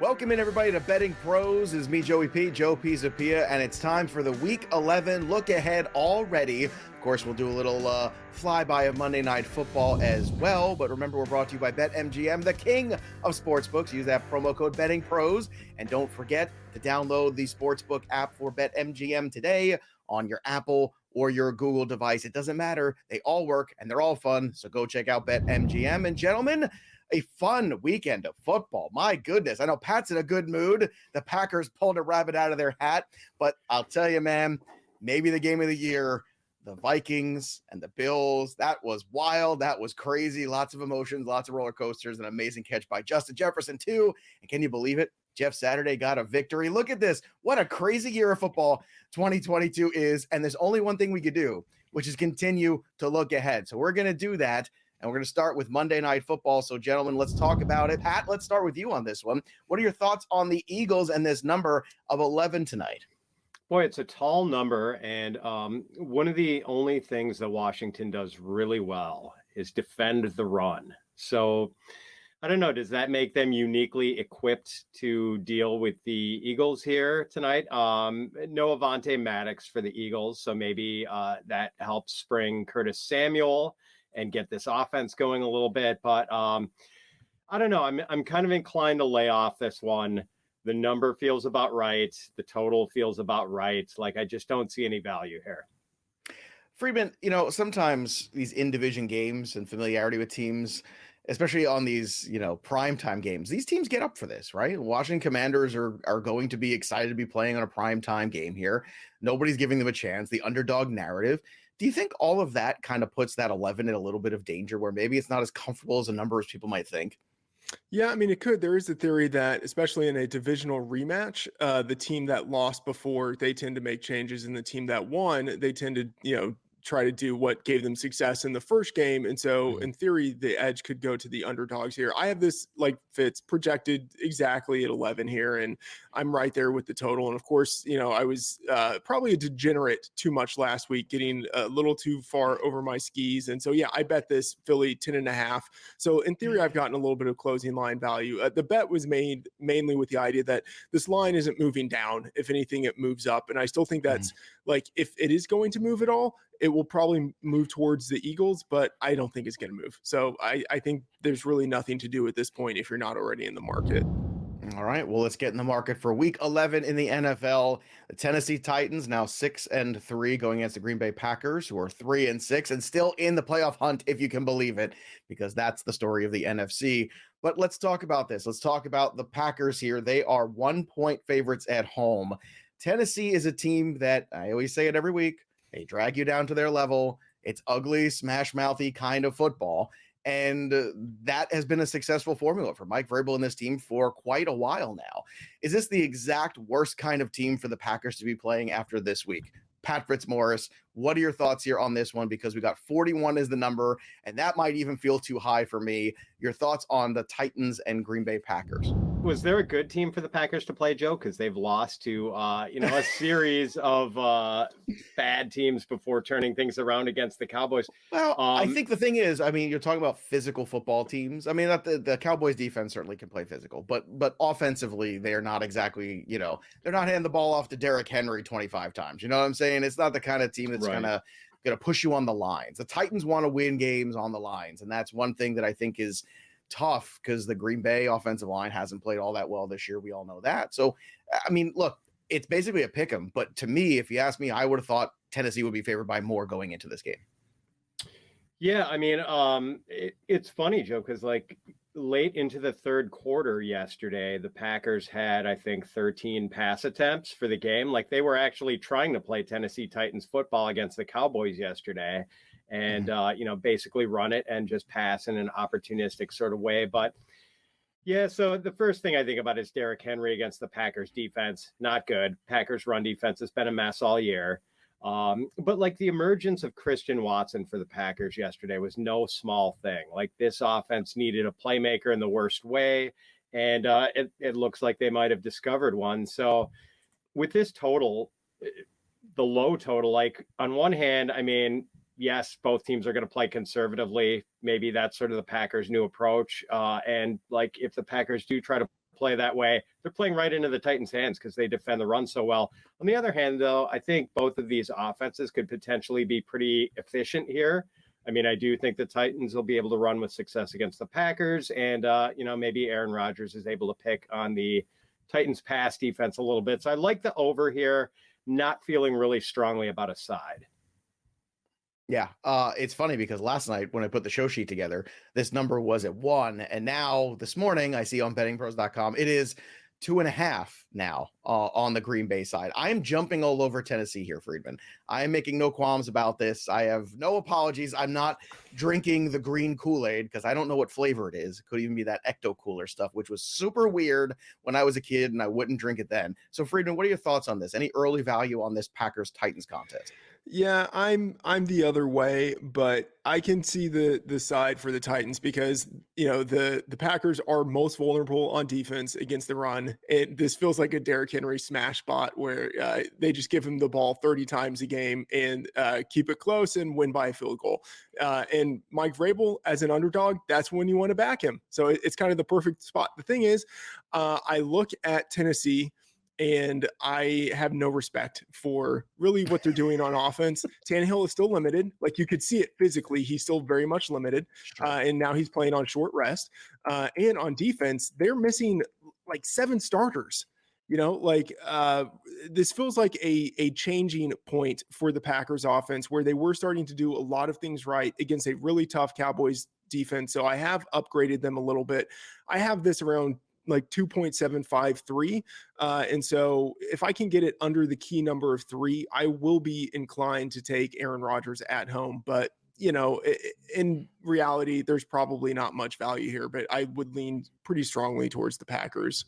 Welcome in, everybody, to Betting Pros. Is me, Joey P, Joe Pisapia, and it's time for the Week 11 look ahead already. Of course, we'll do a little flyby of Monday Night Football as well. But remember, we're brought to you by BetMGM, the king of sportsbooks. Use that promo code Betting Pros, and don't forget to download the sportsbook app for BetMGM today on your Apple or your Google device. It doesn't matter. They all work, and they're all fun. So go check out BetMGM. And gentlemen, a fun weekend of football. My goodness. I know Pat's in a good mood. The Packers pulled a rabbit out of their hat, but I'll tell you, man, maybe the game of the year, the Vikings and the Bills, that was wild. That was crazy. Lots of emotions, lots of roller coasters, an amazing catch by Justin Jefferson too. And can you believe it? Jeff Saturday got a victory. Look at this. What a crazy year of football 2022 is. And there's only one thing we could do, which is continue to look ahead. So we're going to do that. And we're going to start with Monday Night Football. So, gentlemen, let's talk about it. Pat, let's start with you on this one. What are your thoughts on the Eagles and this number of 11 tonight? Boy, it's a tall number. And one of the only things that Washington does really well is defend the run. So, I don't know, does that make them uniquely equipped to deal with the Eagles here tonight? No Avonte Maddox for the Eagles. So maybe that helps spring Curtis Samuel and get this offense going a little bit. But I don't know. I'm kind of inclined to lay off this one. The number feels about right. The total feels about right. Like, I just don't see any value here. Freedman, you know, sometimes these in-division games and familiarity with teams, especially on these, you know, primetime games, these teams get up for this, right? Washington Commanders are going to be excited to be playing on a primetime game here. Nobody's giving them a chance. The underdog narrative. Do you think all of that kind of puts that 11 in a little bit of danger where maybe it's not as comfortable as a number as people might think? Yeah, I mean, it could. There is a theory that, especially in a divisional rematch, the team that lost before, they tend to make changes, and the team that won, they tend to, try to do what gave them success in the first game. And so in theory, the edge could go to the underdogs here. I have this, like Fitz, projected exactly at 11 here, and I'm right there with the total. And of course, I was probably a degenerate too much last week, getting a little too far over my skis. And so, yeah, I bet this Philly 10.5. So in theory, I've gotten a little bit of closing line value. The bet was made mainly with the idea that this line isn't moving down. If anything, it moves up. And I still think that's like, if it is going to move at all, it will probably move towards the Eagles, but I don't think it's going to move. So I think there's really nothing to do at this point if you're not already in the market. All right, well, let's get in the market for Week 11 in the NFL. The Tennessee Titans now 6-3 going against the Green Bay Packers, who are 3-6 and still in the playoff hunt, if you can believe it, because that's the story of the NFC. But let's talk about this. Let's talk about the Packers here. They are 1-point favorites at home. Tennessee is a team that, I always say it every week, they drag you down to their level. It's ugly, smash-mouthy kind of football. And that has been a successful formula for Mike Vrabel and this team for quite a while now. Is this the exact worst kind of team for the Packers to be playing after this week? Pat Fitzmaurice, what are your thoughts here on this one? Because we got 41 as the number, and that might even feel too high for me. Your thoughts on the Titans and Green Bay Packers? Was there a good team for the Packers to play, Joe? Because they've lost to, a series of bad teams before turning things around against the Cowboys. Well, I think the thing is, you're talking about physical football teams. The Cowboys defense certainly can play physical, but offensively, they are not exactly, they're not handing the ball off to Derrick Henry 25 times. You know what I'm saying? It's not the kind of team that's gonna push you on the lines. The Titans want to win games on the lines, and that's one thing that I think is tough because the Green Bay offensive line hasn't played all that well this year. We all know that. So, look, it's basically a pick 'em. But to me, if you ask me, I would have thought Tennessee would be favored by more going into this game. Yeah, it's funny, Joe, because late into the third quarter yesterday, the Packers had, I think, 13 pass attempts for the game. Like, they were actually trying to play Tennessee Titans football against the Cowboys yesterday and, basically run it and just pass in an opportunistic sort of way. But yeah, so the first thing I think about is Derrick Henry against the Packers defense. Not good. Packers run defense has been a mess all year. But the emergence of Christian Watson for the Packers yesterday was no small thing. Like, this offense needed a playmaker in the worst way. And it looks like they might have discovered one. So with this total, the low total, on one hand, yes, both teams are going to play conservatively. Maybe that's sort of the Packers' new approach. And if the Packers do try to play that way. They're playing right into the Titans' hands because they defend the run so well. On the other hand, though, I think both of these offenses could potentially be pretty efficient here. I mean, I do think the Titans will be able to run with success against the Packers, and, maybe Aaron Rodgers is able to pick on the Titans' pass defense a little bit. So I like the over here, not feeling really strongly about a side. Yeah, it's funny because last night when I put the show sheet together, this number was at 1, and now this morning I see on bettingpros.com it is 2.5 now on the Green Bay side. I'm jumping all over Tennessee here, Freedman. I am making no qualms about this. I have no apologies. I'm not drinking the green Kool-Aid because I don't know what flavor it is. It could even be that Ecto Cooler stuff, which was super weird when I was a kid and I wouldn't drink it then. So Freedman, what are your thoughts on this? Any early value on this Packers-Titans contest? Yeah, I'm the other way, but I can see the side for the Titans because the Packers are most vulnerable on defense against the run. This feels like a Derrick Henry smash spot where they just give him the ball 30 times a game and keep it close and win by a field goal. And Mike Vrabel as an underdog, that's when you want to back him. So it's kind of the perfect spot. The thing is, I look at Tennessee and I have no respect for really what they're doing on offense. Tannehill is still limited. Like you could see it physically. He's still very much limited. Sure. And now he's playing on short rest. And on defense, they're missing like 7 starters. This feels like a changing point for the Packers offense where they were starting to do a lot of things right against a really tough Cowboys defense. So I have upgraded them a little bit. I have this around like 2.753. And so if I can get it under the key number of 3, I will be inclined to take Aaron Rodgers at home. But, in reality, there's probably not much value here, but I would lean pretty strongly towards the Packers.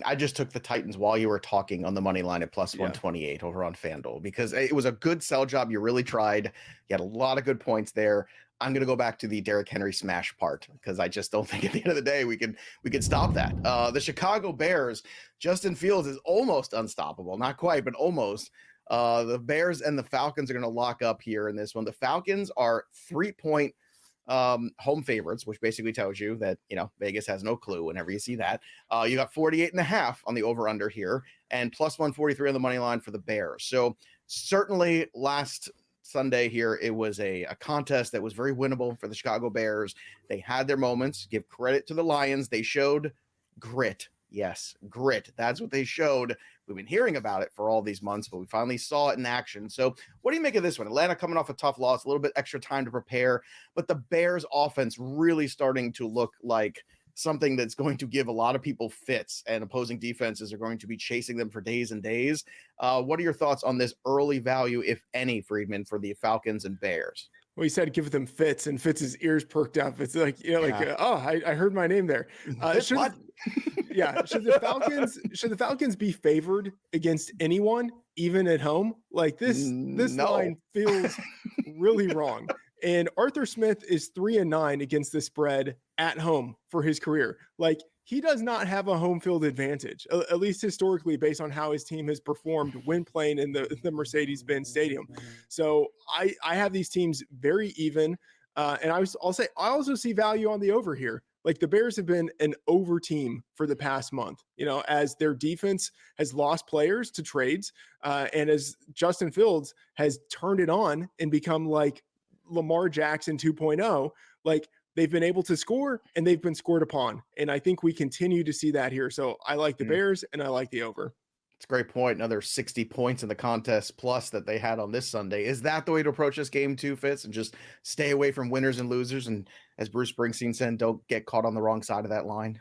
I just took the Titans while you were talking on the money line at plus 128 over on FanDuel because it was a good sell job. You really tried. You had a lot of good points there. I'm going to go back to the Derrick Henry smash part because I just don't think at the end of the day we can stop that. The Chicago Bears, Justin Fields is almost unstoppable. Not quite, but almost. The Bears and the Falcons are going to lock up here in this one. The Falcons are 3-point home favorites, which basically tells you that, Vegas has no clue whenever you see that. You got 48.5 on the over under here and plus 143 on the money line for the Bears. So certainly last Sunday here, it was a contest that was very winnable for the Chicago Bears. They had their moments. Give credit to the Lions. They showed grit. Yes, grit. That's what they showed. We've been hearing about it for all these months, but we finally saw it in action. So what do you make of this one? Atlanta coming off a tough loss, a little bit extra time to prepare, but the Bears offense really starting to look like something that's going to give a lot of people fits, and opposing defenses are going to be chasing them for days and days. What are your thoughts on this early value, if any, Freedman, for the Falcons and Bears? Well, he said give them Fitz, and Fitz's ears perked up. It's like, I heard my name there. Should the Falcons be favored against anyone, even at home? Like this line feels really wrong. And Arthur Smith is 3-9 against the spread at home for his career. Like he does not have a home field advantage, at least historically, based on how his team has performed when playing in the Mercedes-Benz Stadium. So I have these teams very even. And I'll say I also see value on the over here. Like the Bears have been an over team for the past month, as their defense has lost players to trades. And as Justin Fields has turned it on and become like Lamar Jackson 2.0, like they've been able to score and they've been scored upon. And I think we continue to see that here. So I like the Bears and I like the over. It's a great point. Another 60 points in the contest plus that they had on this Sunday. Is that the way to approach this game too, Fitz? And just stay away from winners and losers. And as Bruce Springsteen said, don't get caught on the wrong side of that line.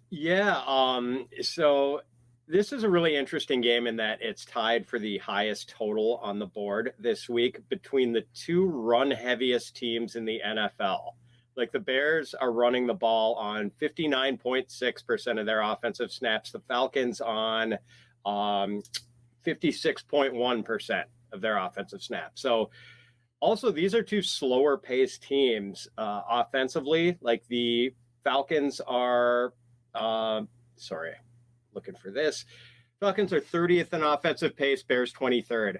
Yeah. So this is a really interesting game in that it's tied for the highest total on the board this week between the 2 run heaviest teams in the NFL. Like the Bears are running the ball on 59.6% of their offensive snaps. The Falcons on 56.1% of their offensive snaps. So also these are 2 slower paced teams offensively. Like the Falcons are, looking for this. Falcons are 30th in offensive pace, Bears 23rd.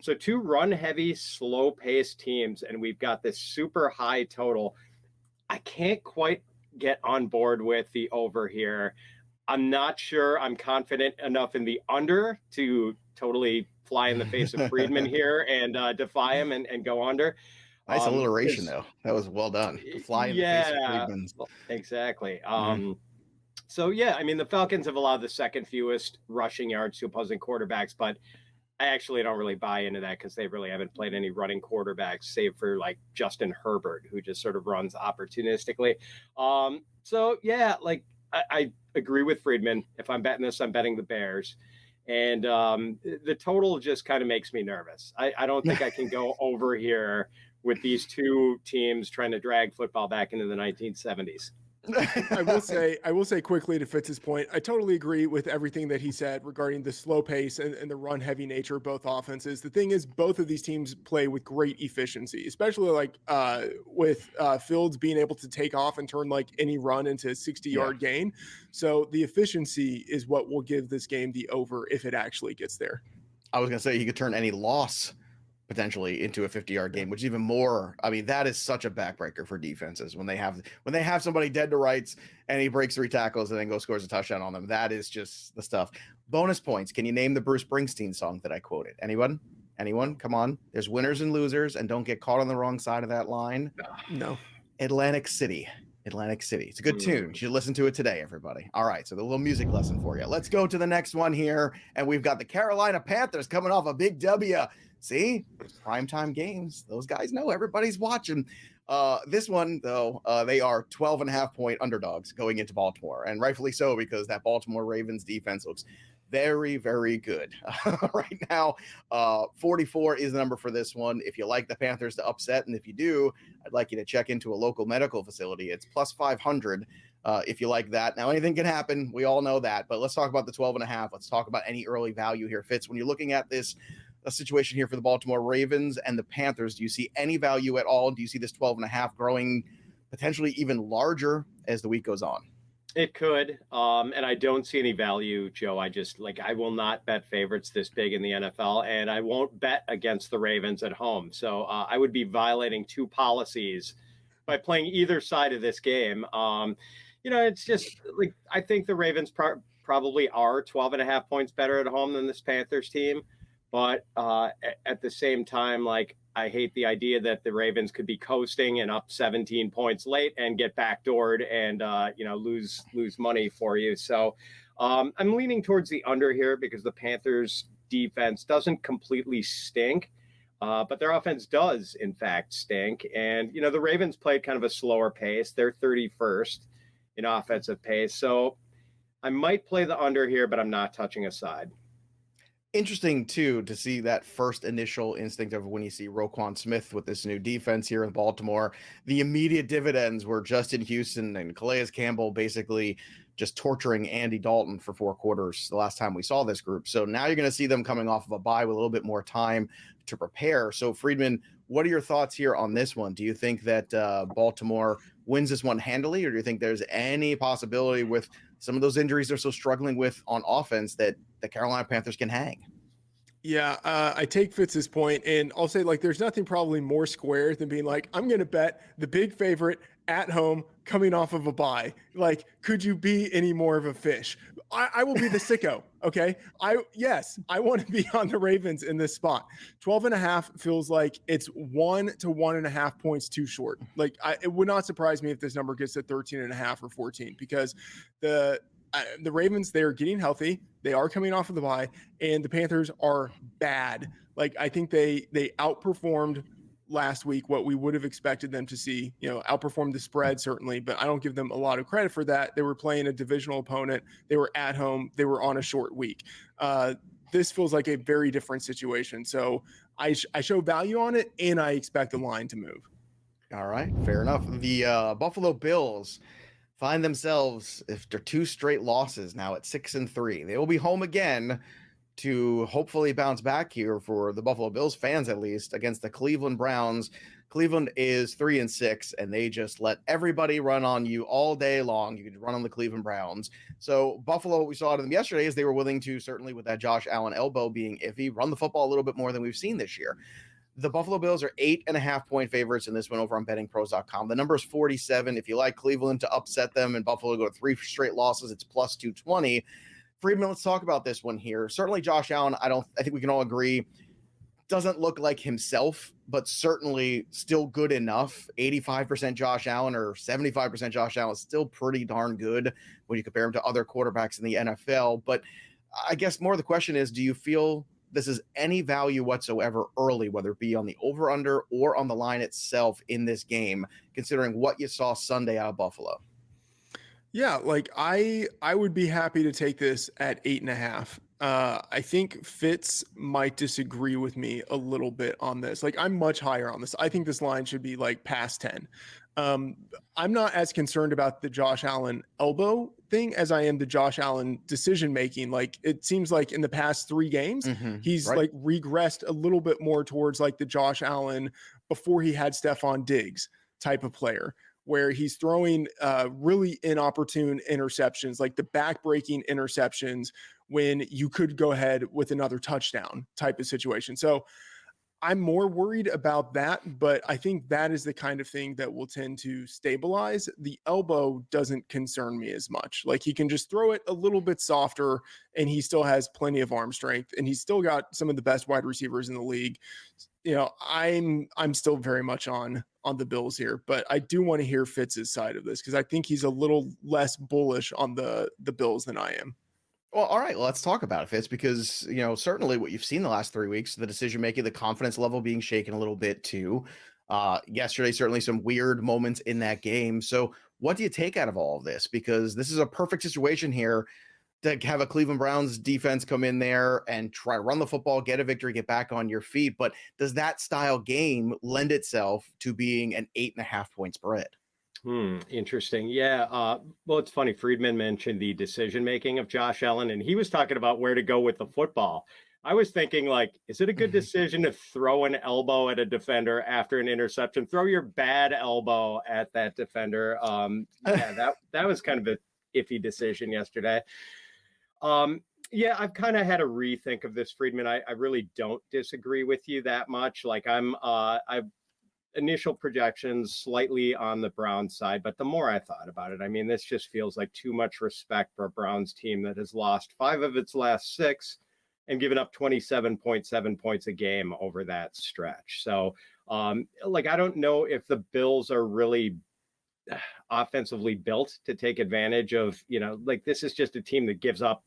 So 2 run heavy, slow paced teams. And we've got this super high total. I can't quite get on board with the over here. I'm not sure I'm confident enough in the under to totally fly in the face of Freedman here and defy him and go under. Nice alliteration, though. That was well done. To fly in the face of Freedman's. Exactly. So, yeah, I mean, the Falcons have allowed the second fewest rushing yards to opposing quarterbacks, but I actually don't really buy into that because they really haven't played any running quarterbacks, save for like Justin Herbert, who just sort of runs opportunistically. So, yeah, like I agree with Freedman. If I'm betting this, I'm betting the Bears. And the total just kind of makes me nervous. I don't think I can go over here with these two teams trying to drag football back into the 1970s. I will say quickly to Fitz's point, I totally agree with everything that he said regarding the slow pace and the run heavy nature of both offenses. The thing is, both of these teams play with great efficiency, especially like with Fields being able to take off and turn like any run into a 60-yard gain. So the efficiency is what will give this game the over if it actually gets there. I was going to say he could turn any loss potentially into a 50-yard game, which is even more. I mean, that is such a backbreaker for defenses when they have somebody dead to rights and he breaks 3 tackles and then goes scores a touchdown on them. That is just the stuff. Bonus points. Can you name the Bruce Springsteen song that I quoted? Anyone? Come on. There's winners and losers, and don't get caught on the wrong side of that line. No. Atlantic City. It's a good tune. You should listen to it today, everybody. All right, so the little music lesson for you. Let's go to the next one here, and we've got the Carolina Panthers coming off a big W. See, primetime games. Those guys know everybody's watching. This one, though, they are 12.5-point underdogs going into Baltimore, and rightfully so, because that Baltimore Ravens defense looks very, very good right now. 44 is the number for this one. If you like the Panthers to upset, and if you do, I'd like you to check into a local medical facility. It's plus 500 if you like that. Now, anything can happen. We all know that, but let's talk about the 12.5. Let's talk about any early value here. Fitz, when you're looking at this situation here for the Baltimore Ravens and the Panthers, do you see any value at all? Do you see this 12.5 growing potentially even larger as the week goes on? It could. And I don't see any value, Joe. I will not bet favorites this big in the NFL, and I won't bet against the Ravens at home. So I would be violating 2 policies by playing either side of this game. It's just like, I think the Ravens probably are 12.5 points better at home than this Panthers team. But at the same time, like, I hate the idea that the Ravens could be coasting and up 17 points late and get backdoored and, lose money for you. So I'm leaning towards the under here because the Panthers defense doesn't completely stink, but their offense does, in fact, stink. And, the Ravens played kind of a slower pace. They're 31st in offensive pace. So I might play the under here, but I'm not touching a side. Interesting, too, to see that first initial instinct of when you see Roquan Smith with this new defense here in Baltimore. The immediate dividends were Justin Houston and Calais Campbell basically just torturing Andy Dalton for 4 quarters the last time we saw this group. So now you're going to see them coming off of a bye with a little bit more time to prepare. So, Freedman, what are your thoughts here on this one? Do you think that Baltimore wins this one handily, or do you think there's any possibility with some of those injuries they're so struggling with on offense that the Carolina Panthers can hang? Yeah, I take Fitz's point, and I'll say, like, there's nothing probably more square than being like, I'm going to bet the big favorite at home coming off of a bye. Like, could you be any more of a fish? I will be the sicko, okay? I want to be on the Ravens in this spot. 12.5 feels like it's 1 to 1.5 points too short. Like, it would not surprise me if this number gets to 13.5 or 14, because the Ravens, they are getting healthy. They are coming off of the bye, and the Panthers are bad. Like, I think they outperformed last week what we would have expected them to see, outperformed the spread certainly, but I don't give them a lot of credit for that. They were playing a divisional opponent. They were at home. They were on a short week. This feels like a very different situation. So I show value on it, and I expect the line to move. All right, fair enough. The Buffalo Bills find themselves, after 2 straight losses, now at 6-3. They will be home again to hopefully bounce back here for the Buffalo Bills fans, at least, against the Cleveland Browns. Cleveland is 3-6, and they just let everybody run on you all day long. You could run on the Cleveland Browns. So Buffalo, what we saw out of them yesterday is they were willing to, certainly with that Josh Allen elbow being iffy, run the football a little bit more than we've seen this year. The Buffalo Bills are 8.5-point favorites in this one over on bettingpros.com. The number is 47. If you like Cleveland to upset them and Buffalo to go to 3 straight losses, it's plus 220. Freedman, let's talk about this one here. Certainly Josh Allen, I think we can all agree, doesn't look like himself, but certainly still good enough. 85% Josh Allen or 75% Josh Allen is still pretty darn good when you compare him to other quarterbacks in the NFL. But I guess more of the question is, do you feel this is any value whatsoever early, whether it be on the over-under or on the line itself in this game, considering what you saw Sunday out of Buffalo? Yeah, like I would be happy to take this at 8.5. I think Fitz might disagree with me a little bit on this. Like, I'm much higher on this. I think this line should be like past 10. I'm not as concerned about the Josh Allen elbow thing as I am the Josh Allen decision making. Like, it seems like in the past 3 games, he's like regressed a little bit more towards like the Josh Allen before he had Stephon Diggs type of player, where he's throwing really inopportune interceptions, like the back-breaking interceptions when you could go ahead with another touchdown type of situation. So I'm more worried about that, but I think that is the kind of thing that will tend to stabilize. The elbow doesn't concern me as much. Like, he can just throw it a little bit softer and he still has plenty of arm strength and he's still got some of the best wide receivers in the league. You know, I'm still very much on the Bills here, but I do want to hear Fitz's side of this because I think he's a little less bullish on the Bills than I am. Well, all right, let's talk about it, Fitz, because, you know, certainly what you've seen the last 3 weeks, the decision-making, the confidence level being shaken a little bit too. Yesterday, certainly some weird moments in that game. So what do you take out of all of this? Because this is a perfect situation here to have a Cleveland Browns defense come in there and try to run the football, get a victory, get back on your feet. But does that style game lend itself to being an 8.5-point spread? Interesting. Yeah. Well, it's funny. Freedman mentioned the decision making of Josh Allen, and he was talking about where to go with the football. I was thinking, like, is it a good decision to throw an elbow at a defender after an interception? Throw your bad elbow at that defender. Yeah, that was kind of an iffy decision yesterday. Yeah, I've kind of had a rethink of this, Freedman. I really don't disagree with you that much. Like, I've initial projections slightly on the Browns side, but the more I thought about it, I mean, this just feels like too much respect for a Browns team that has lost 5 of its last 6 and given up 27.7 points a game over that stretch. So, like, I don't know if the Bills are really offensively built to take advantage of, you know, like, this is just a team that gives up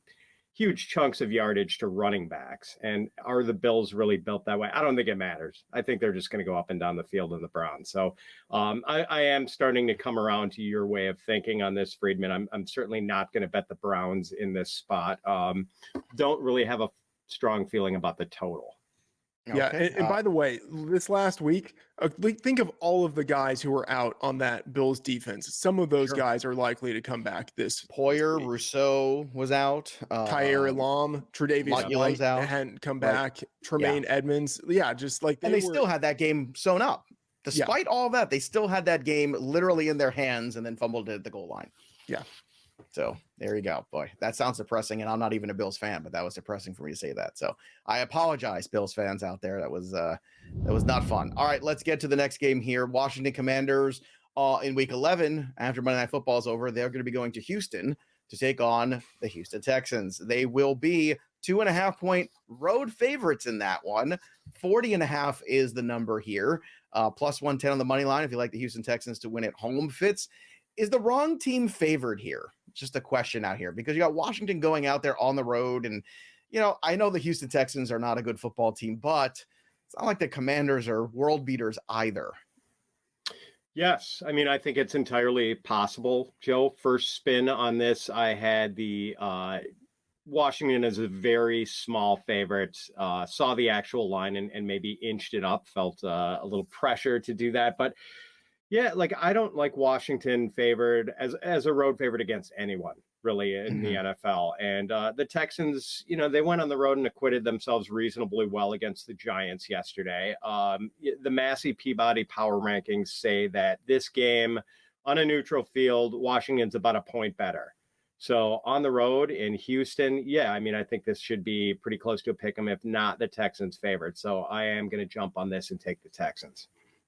huge chunks of yardage to running backs. And are the Bills really built that way? I don't think it matters. I think they're just going to go up and down the field in the Browns. So I am starting to come around to your way of thinking on this, Freedman. I'm certainly not going to bet the Browns in this spot. Don't really have a strong feeling about the total. Yeah, Okay. and by the way, this last week, think of all of the guys who were out on that Bills defense. Some of those guys are likely to come back this Poyer, week. Rousseau was out. Kyer Elam, Tre'Davious White out. hadn't come back. Tremaine Edmonds. Yeah, just like they still had that game sewn up. Despite all that, they still had that game literally in their hands and then fumbled it at the goal line. Yeah. So there you go. Boy, that sounds depressing. And I'm not even a Bills fan, but that was depressing for me to say that. So I apologize, Bills fans out there. That was not fun. All right, let's get to the next game here. Washington Commanders in week 11, after Monday Night Football is over, they're going to be going to Houston to take on the Houston Texans. They will be 2.5-point road favorites in that one. 40.5 is the number here. Plus 110 on the money line if you like the Houston Texans to win at home. Fitz, is the wrong team favored here? Just a question out here, because you got Washington going out there on the road. And, you know, I know the Houston Texans are not a good football team, but it's not like the Commanders are world beaters either. Yes. I mean, I think it's entirely possible, Joe. First spin on this, I had the Washington as a very small favorite, saw the actual line and maybe inched it up, felt a little pressure to do that. But yeah, like, I don't like Washington favored as a road favorite against anyone really in the NFL. And the Texans, you know, they went on the road and acquitted themselves reasonably well against the Giants yesterday. The Massey Peabody power rankings say that this game on a neutral field, Washington's about a point better. So on the road in Houston, yeah, I mean, I think this should be pretty close to a pick 'em, if not the Texans' favorite. So I am going to jump on this and take the Texans.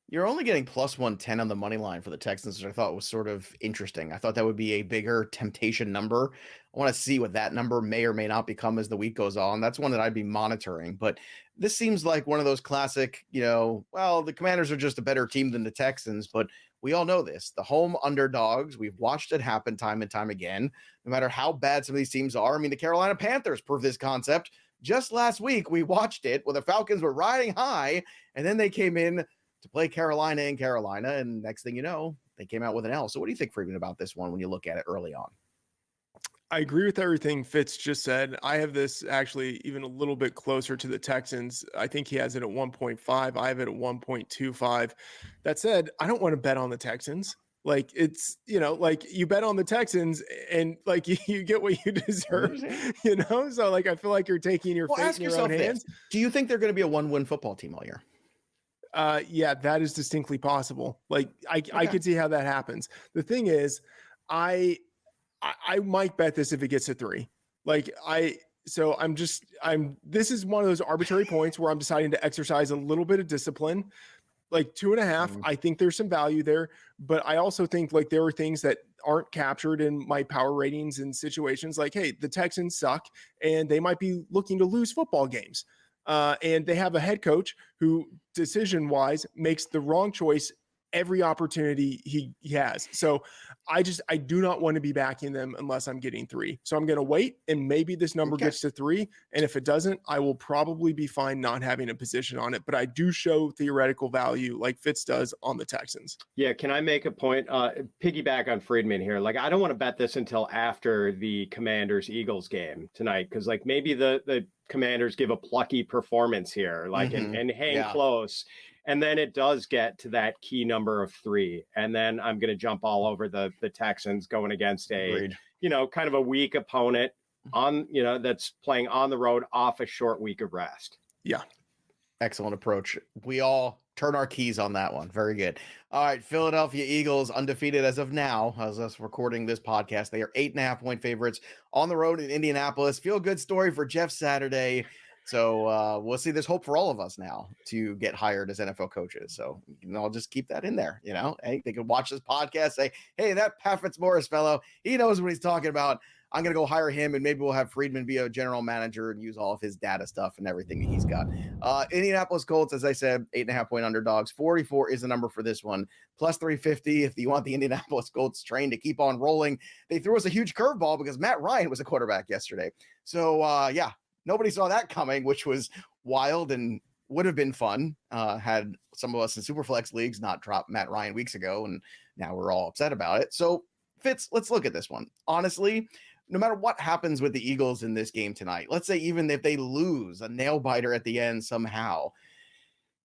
You're only getting plus 110 on the money line for the Texans, which I thought was sort of interesting. I thought that would be a bigger temptation number. I want to see what that number may or may not become as the week goes on. That's one that I'd be monitoring. But this seems like one of those classic, well, the Commanders are just a better team than the Texans, but we all know this. The home underdogs, we've watched it happen time and time again, no matter how bad some of these teams are. I mean, the Carolina Panthers proved this concept. Just last week, we watched it where the Falcons were riding high, and then they came in to play Carolina in Carolina, and next thing you know, they came out with an L. So what do you think, Freedman, about this one when you look at it early on? I agree with everything Fitz just said. I have this actually even a little bit closer to the Texans. I think he has it at 1.5. I have it at 1.25. That said, I don't want to bet on the Texans. Like it's, like you bet on the Texans and like you get what you deserve, So like, I feel like you're taking your fate in your own hands. Do you think they're going to be a 1-win football team all year? Yeah, that is distinctly possible. Like I could see how that happens. The thing is, I might bet this if it gets to 3. This is one of those arbitrary points where I'm deciding to exercise a little bit of discipline. Like 2.5, I think there's some value there, but I also think like there are things that aren't captured in my power ratings and situations like, hey, the Texans suck and they might be looking to lose football games. And they have a head coach who decision-wise makes the wrong choice every opportunity he has. So I do not want to be backing them unless I'm getting 3. So I'm going to wait, and maybe this number gets to 3. And if it doesn't, I will probably be fine not having a position on it. But I do show theoretical value like Fitz does on the Texans. Yeah, can I make a point? Piggyback on Freedman here. Like, I don't want to bet this until after the Commanders-Eagles game tonight, because like maybe the Commanders give a plucky performance here, like and hang close. And then it does get to that key number of 3. And then I'm going to jump all over the Texans going against a, kind of a weak opponent on, that's playing on the road off a short week of rest. Yeah. Excellent approach. We all turn our keys on that one. Very good. All right. Philadelphia Eagles undefeated as of now, as us recording this podcast. They are 8.5-point favorites on the road in Indianapolis. Feel good story for Jeff Saturday. So we'll see. There's hope for all of us now to get hired as NFL coaches. So I'll just keep that in there. Hey, they can watch this podcast, say, hey, that Pat Fitzmaurice fellow, he knows what he's talking about. I'm going to go hire him, and maybe we'll have Freedman be a general manager and use all of his data stuff and everything that he's got. Indianapolis Colts, as I said, 8.5-point underdogs. 44 is the number for this one. Plus 350 if you want the Indianapolis Colts train to keep on rolling. They threw us a huge curveball because Matt Ryan was a quarterback yesterday. So, nobody saw that coming, which was wild and would have been fun had some of us in Superflex leagues not dropped Matt Ryan weeks ago, and now we're all upset about it. So, Fitz, let's look at this one. Honestly, no matter what happens with the Eagles in this game tonight, let's say even if they lose a nail-biter at the end somehow,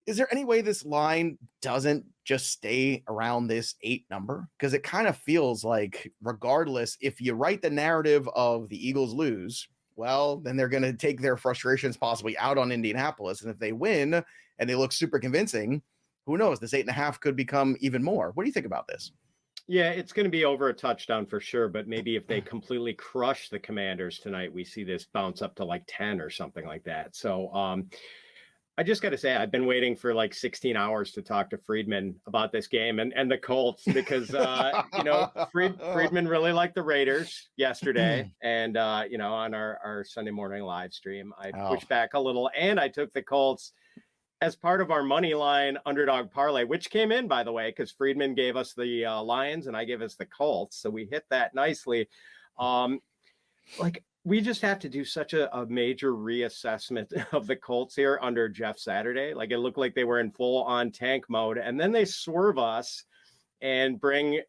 is there any way this line doesn't just stay around this 8 number? Because it kind of feels like regardless, if you write the narrative of the Eagles lose, well, then they're going to take their frustrations possibly out on Indianapolis. And if they win and they look super convincing, who knows? This 8.5 could become even more. What do you think about this? Yeah, it's going to be over a touchdown for sure. But maybe if they completely crush the Commanders tonight, we see this bounce up to like 10 or something like that. So I just got to say, I've been waiting for like 16 hours to talk to Freedman about this game and the Colts because, Freedman really liked the Raiders yesterday. And, on our Sunday morning live stream, I pushed back a little and I took the Colts as part of our money line underdog parlay, which came in, by the way, because Freedman gave us the Lions and I gave us the Colts. So we hit that nicely. We just have to do such a major reassessment of the Colts here under Jeff Saturday. Like it looked like they were in full on tank mode. And then they swerve us and bring,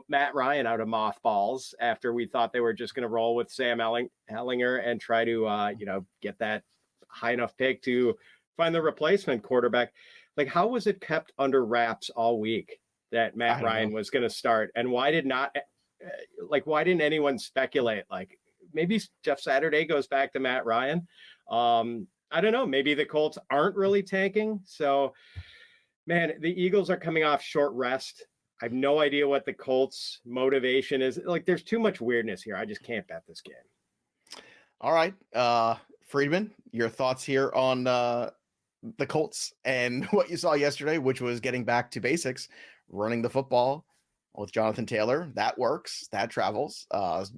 Matt Ryan out of mothballs after we thought they were just going to roll with Sam Ellinger and try to, get that high enough pick to find the replacement quarterback. Like how was it kept under wraps all week that Matt Ryan was going to start? And why didn't anyone speculate? Like, maybe Jeff Saturday goes back to Matt Ryan. I don't know. Maybe the Colts aren't really tanking. So, man, the Eagles are coming off short rest. I have no idea what the Colts' motivation is. Like, there's too much weirdness here. I just can't bet this game. All right. Freedman, your thoughts here on the Colts and what you saw yesterday, which was getting back to basics, running the football with Jonathan Taylor. That works. That travels.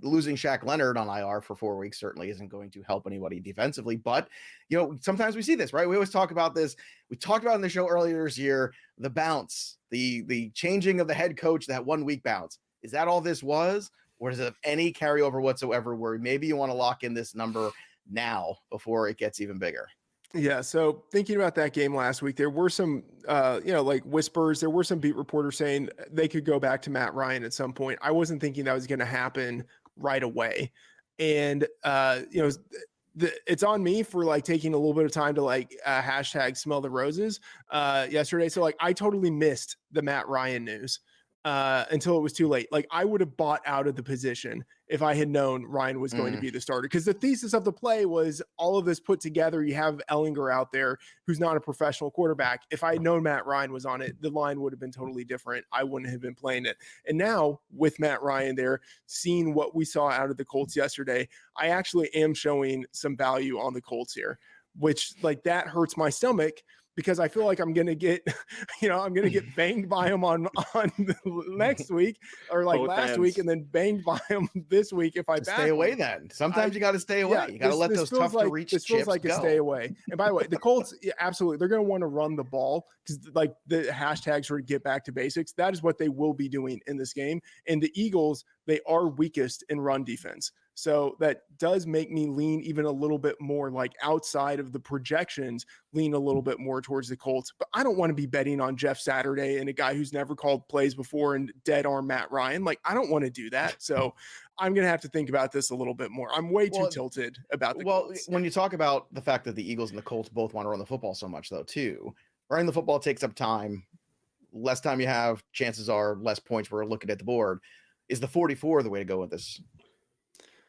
Losing Shaq Leonard on IR for 4 weeks certainly isn't going to help anybody defensively. But, sometimes we see this, right? We always talk about this. We talked about in the show earlier this year, the bounce, the changing of the head coach, that 1 week bounce. Is that all this was? Or does it have any carryover whatsoever where maybe you want to lock in this number now before it gets even bigger? Yeah. So thinking about that game last week, there were some, like whispers. There were some beat reporters saying they could go back to Matt Ryan at some point. I wasn't thinking that was going to happen right away. And, it's on me for like taking a little bit of time to hashtag smell the roses yesterday. So I totally missed the Matt Ryan news until it was too late. Like I would have bought out of the position if I had known Ryan was going to be the starter, because the thesis of the play was all of this put together. You have Ellinger out there who's not a professional quarterback. If I had known Matt Ryan was on it, the line would have been totally different. I wouldn't have been playing it. And now with Matt Ryan there, seeing what we saw out of the Colts yesterday, I actually am showing some value on the Colts here, which that hurts my stomach, because I feel like I'm going to get, I'm going to get banged by him on next week, or last week, and then banged by him this week if I stay away then. Sometimes you got to stay away. Yeah, you got to let those tough to reach chips go. This feels like a stay away. And by the way, the Colts, absolutely, they're going to want to run the ball, because the hashtag sort of get back to basics. That is what they will be doing in this game. And the Eagles, they are weakest in run defense. So that does make me lean even a little bit more, outside of the projections, lean a little bit more towards the Colts. But I don't want to be betting on Jeff Saturday and a guy who's never called plays before and dead arm Matt Ryan. I don't want to do that. So I'm going to have to think about this a little bit more. I'm way too tilted about the Colts. When you talk about the fact that the Eagles and the Colts both want to run the football so much, though, too, running the football takes up time. Less time you have, chances are less points we're looking at the board. Is the 44 the way to go with this?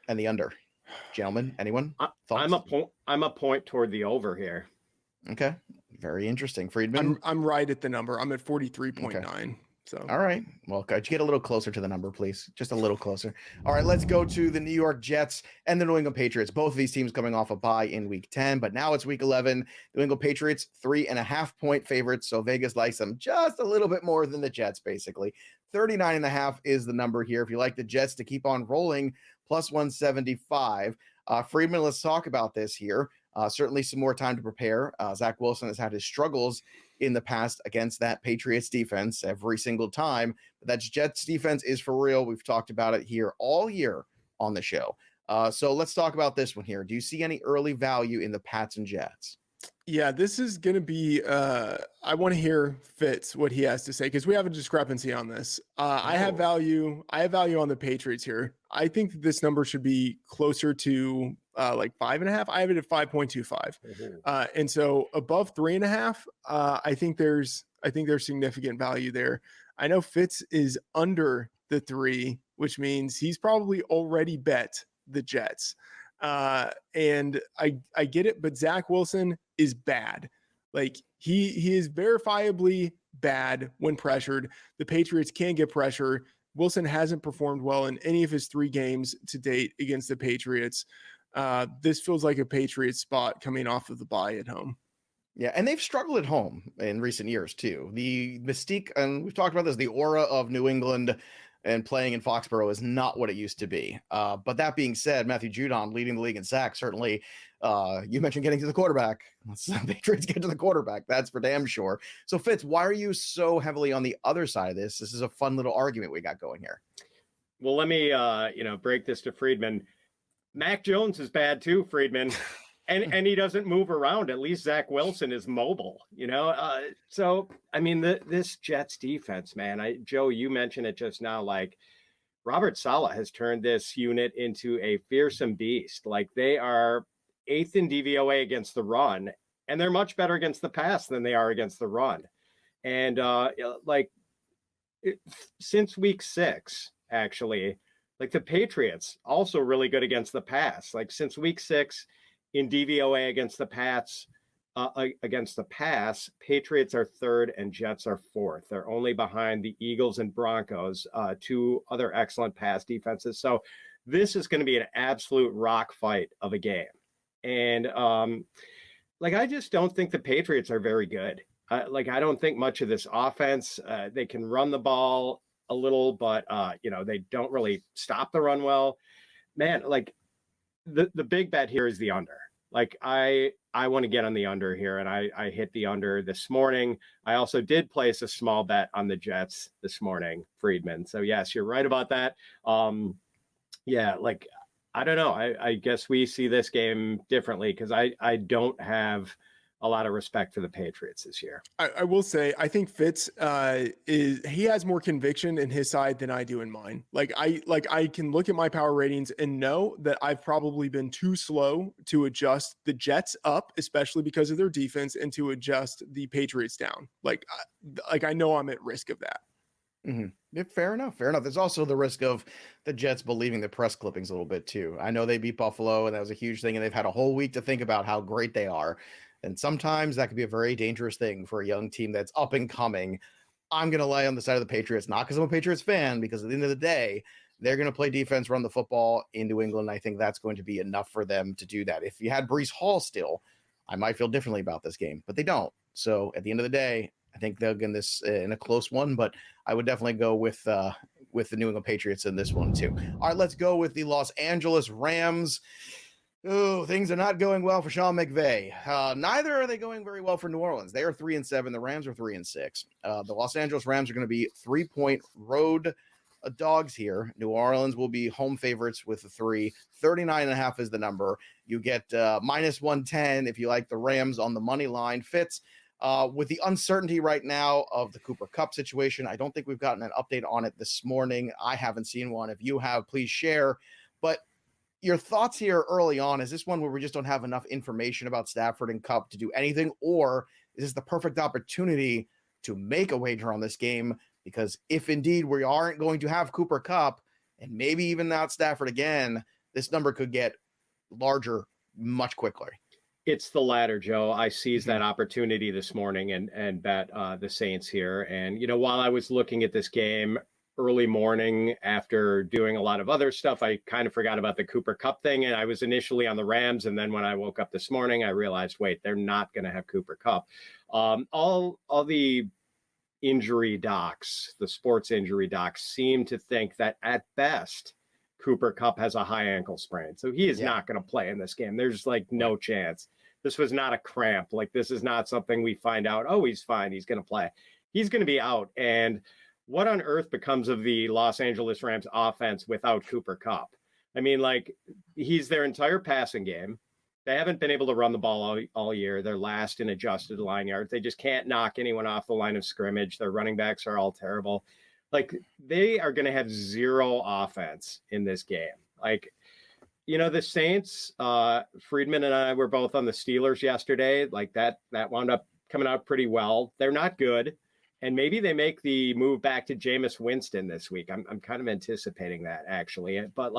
And the under, gentlemen, anyone? Thoughts? I'm a point toward the over here. Okay, very interesting. Freedman, I'm right at the number. I'm at 43.9. Okay. So all right, well, could you get a little closer to the number, please? Just a little closer. All right, let's go to the New York Jets and the New England Patriots. Both of these teams coming off a bye in Week 10, but now it's Week 11. New England Patriots 3.5-point favorites, so Vegas likes them just a little bit more than the Jets, basically. 39.5 is the number here. If you like the Jets to keep on rolling, plus 175. Freedman, let's talk about this here. Certainly some more time to prepare. Zach Wilson has had his struggles in the past against that Patriots defense every single time. But that Jets defense is for real. We've talked about it here all year on the show. So let's talk about this one here. Do you see any early value in the Pats and Jets? Yeah, this is going to be, I want to hear Fitz, what he has to say, because we have a discrepancy on this. I have value on the Patriots here. I think that this number should be closer to 5.5. I have it at 5.25. And so above 3.5, I think there's significant value there. I know Fitz is under the 3, which means he's probably already bet the Jets. And I get it, but Zach Wilson is bad. He is verifiably bad when pressured. The Patriots can get pressure. Wilson hasn't performed well in any of his 3 games to date against the Patriots. This feels like a Patriots spot coming off of the bye at home. Yeah, and they've struggled at home in recent years too. The mystique, and we've talked about this, the aura of New England and playing in Foxborough is not what it used to be. But that being said, Matthew Judon leading the league in sacks. Certainly, you mentioned getting to the quarterback. Let's Patriots get to the quarterback. That's for damn sure. So Fitz, why are you so heavily on the other side of this? This is a fun little argument we got going here. Well, let me, break this to Freedman. Mac Jones is bad too, Freedman. And he doesn't move around. At least Zach Wilson is mobile, So, I mean, this Jets defense, man, Joe, you mentioned it just now, Robert Saleh has turned this unit into a fearsome beast. They are 8th in DVOA against the run, and they're much better against the pass than they are against the run. And since week 6, actually, the Patriots also really good against the pass. Since week 6, in DVOA against the Pats, against the pass, Patriots are third and Jets are fourth. They're only behind the Eagles and Broncos, two other excellent pass defenses. So this is going to be an absolute rock fight of a game. And I just don't think the Patriots are very good. I don't think much of this offense. They can run the ball a little, but they don't really stop the run well. Man, the big bet here is the under. I want to get on the under here, and I hit the under this morning. I also did place a small bet on the Jets this morning, Freedman. So yes, you're right about that. I don't know. I guess we see this game differently because I don't have a lot of respect for the Patriots this year. I will say, I think Fitz he has more conviction in his side than I do in mine. I can look at my power ratings and know that I've probably been too slow to adjust the Jets up, especially because of their defense, and to adjust the Patriots down. I know I'm at risk of that. Mm-hmm. Yeah, fair enough. There's also the risk of the Jets believing the press clippings a little bit too. I know they beat Buffalo, and that was a huge thing, and they've had a whole week to think about how great they are. And sometimes that could be a very dangerous thing for a young team that's up and coming. I'm going to lay on the side of the Patriots, not because I'm a Patriots fan, because at the end of the day, they're going to play defense, run the football in New England. I think that's going to be enough for them to do that. If you had Breece Hall still, I might feel differently about this game, but they don't. So at the end of the day, I think they'll get this in a close one, but I would definitely go with the New England Patriots in this one too. All right, let's go with the Los Angeles Rams. Oh, things are not going well for Sean McVay. Neither are they going very well for New Orleans. They are 3-7. The Rams are 3-6. The Los Angeles Rams are going to be 3-point road dogs here. New Orleans will be home favorites with the 3. 39.5 is the number. You get minus 110 if you like the Rams on the money line. Fitz, with the uncertainty right now of the Cooper Kupp situation, I don't think we've gotten an update on it this morning. I haven't seen one. If you have, please share. But your thoughts here early on, is this one where we just don't have enough information about Stafford and Kupp to do anything, or is this the perfect opportunity to make a wager on this game? Because if indeed we aren't going to have Cooper Kupp and maybe even not Stafford again, this number could get larger much quicker. It's the latter, Joe. I seized that opportunity this morning and bet the Saints here. And, while I was looking at this game early morning after doing a lot of other stuff, I kind of forgot about the Cooper Kupp thing. And I was initially on the Rams. And then when I woke up this morning, I realized, wait, they're not going to have Cooper Kupp. All the injury docs, the sports injury docs, seem to think that at best, Cooper Kupp has a high ankle sprain. So he is not going to play in this game. There's no chance. This was not a cramp. This is not something we find out, oh, he's fine, he's going to play. He's going to be out. And what on earth becomes of the Los Angeles Rams offense without Cooper Kupp? I mean, he's their entire passing game. They haven't been able to run the ball all year. They're last in adjusted line yards. They just can't knock anyone off the line of scrimmage. Their running backs are all terrible. They are going to have zero offense in this game. The Saints, Freedman and I were both on the Steelers yesterday. That wound up coming out pretty well. They're not good. And maybe they make the move back to Jameis Winston this week. I'm kind of anticipating that, actually. But,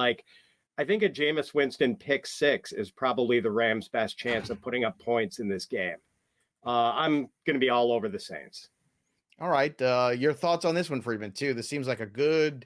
I think a Jameis Winston pick 6 is probably the Rams' best chance of putting up points in this game. I'm going to be all over the Saints. All right. Your thoughts on this one, Freedman, too? This seems like a good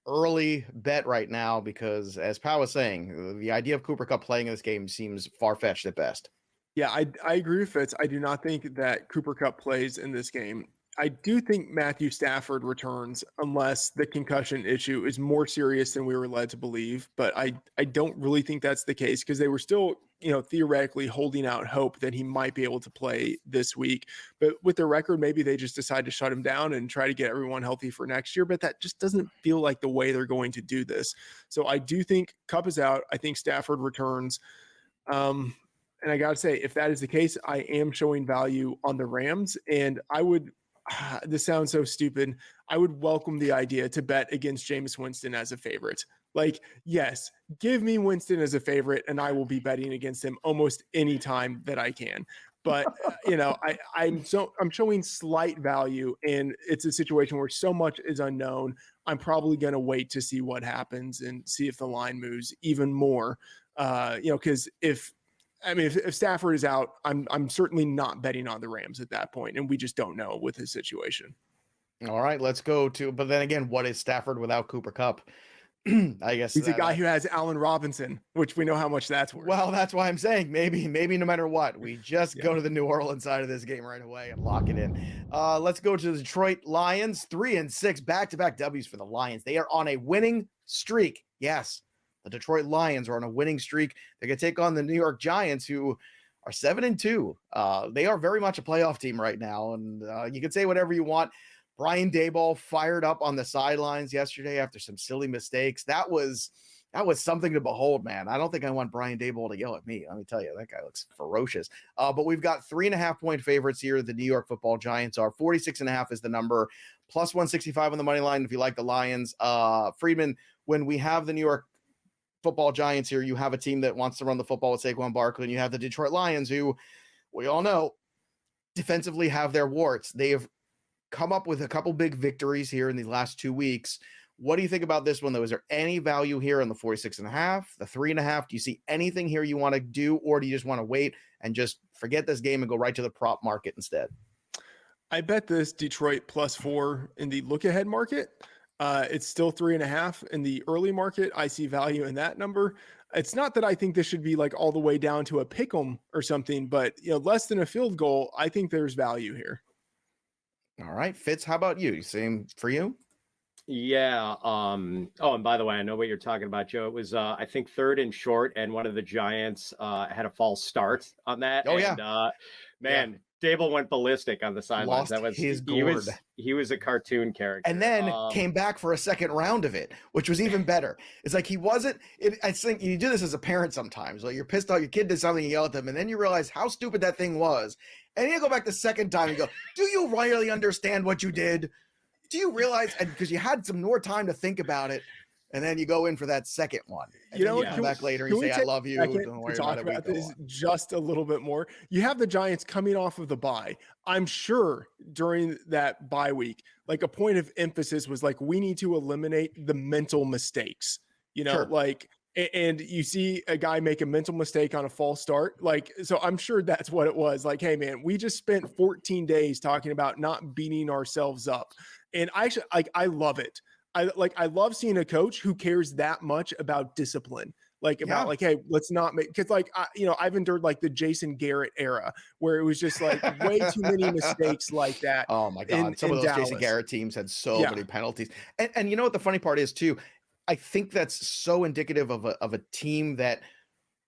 early bet right now because, as Powell was saying, the idea of Cooper Kupp playing in this game seems far-fetched at best. Yeah, I agree with Fitz. I do not think that Cooper Kupp plays in this game. I do think Matthew Stafford returns unless the concussion issue is more serious than we were led to believe. But I don't really think that's the case because they were still, theoretically holding out hope that he might be able to play this week. But with their record, maybe they just decide to shut him down and try to get everyone healthy for next year. But that just doesn't feel like the way they're going to do this. So I do think Kupp is out. I think Stafford returns. And I got to say, if that is the case, I am showing value on the Rams. And I would, this sounds so stupid, I would welcome the idea to bet against Jameis Winston as a favorite. Yes, give me Winston as a favorite, and I will be betting against him almost any time that I can. But I'm showing slight value, and it's a situation where so much is unknown. I'm probably going to wait to see what happens and see if the line moves even more. Because if I mean, if Stafford is out, I'm certainly not betting on the Rams at that point, and we just don't know with his situation. All right, let's go to. But then again, what is Stafford without Cooper Kupp? I guess He's a guy who has Allen Robinson, which we know how much that's worth. Well, that's why I'm saying maybe no matter what, we just go to the New Orleans side of this game right away and lock it in. Let's go to the Detroit Lions, 3-6, back-to-back W's for the Lions. They are on a winning streak. Yes, the Detroit Lions are on a winning streak. They're going to take on the New York Giants, who are 7-2. They are very much a playoff team right now, and you can say whatever you want. Brian Daboll fired up on the sidelines yesterday after some silly mistakes. That was something to behold, man. I don't think I want Brian Daboll to yell at me. Let me tell you, that guy looks ferocious. But we've got 3.5-point favorites here. The New York Football Giants are 46.5 is the number, plus 165 on the money line if you like the Lions. Freedman, when we have the New York Football Giants here, you have a team that wants to run the football with Saquon Barkley, and you have the Detroit Lions, who we all know defensively have their warts. They have come up with a couple big victories here in these last 2 weeks. What do you think about this one, though? Is there any value here on the 46.5, the 3.5? Do you see anything here you want to do, or do you just want to wait and just forget this game and go right to the prop market instead? I bet this Detroit +4 in the look ahead market. It's still 3.5 in the early market. I see value in that number. It's not that I think this should be like all the way down to a pick 'em or something, but less than a field goal. I think there's value here. All right, Fitz, how about you? Same for you? Yeah. And by the way, I know what you're talking about, Joe. It was, I think, 3rd and short, and one of the Giants had a false start on that. Oh, and, yeah. Man, Dable went ballistic on the sidelines. That was his gourd. He was a cartoon character. And then came back for a second round of it, which was even better. It's like he wasn't. I think you do this as a parent sometimes. Like you're pissed off, your kid did something, you yell at them, and then you realize how stupid that thing was. And you go back the second time and go, do you really understand what you did? Do you realize? And because you had some more time to think about it, and then you go in for that second one. And you come back later and you say, I love you. Don't worry about it. Talk about this just a little bit more. You have the Giants coming off of the bye. I'm sure during that bye week, like a point of emphasis was like, we need to eliminate the mental mistakes, and you see a guy make a mental mistake on a false start. So I'm sure that's what it was. Like, hey man, we just spent 14 days talking about not beating ourselves up. And I love it. I love seeing a coach who cares that much about discipline, hey, let's not make, because I've endured like the Jason Garrett era where it was just like way too many mistakes like that. Oh my God. Some of those Dallas. Jason Garrett teams had so many penalties. And you know what the funny part is too? I think that's so indicative of a team that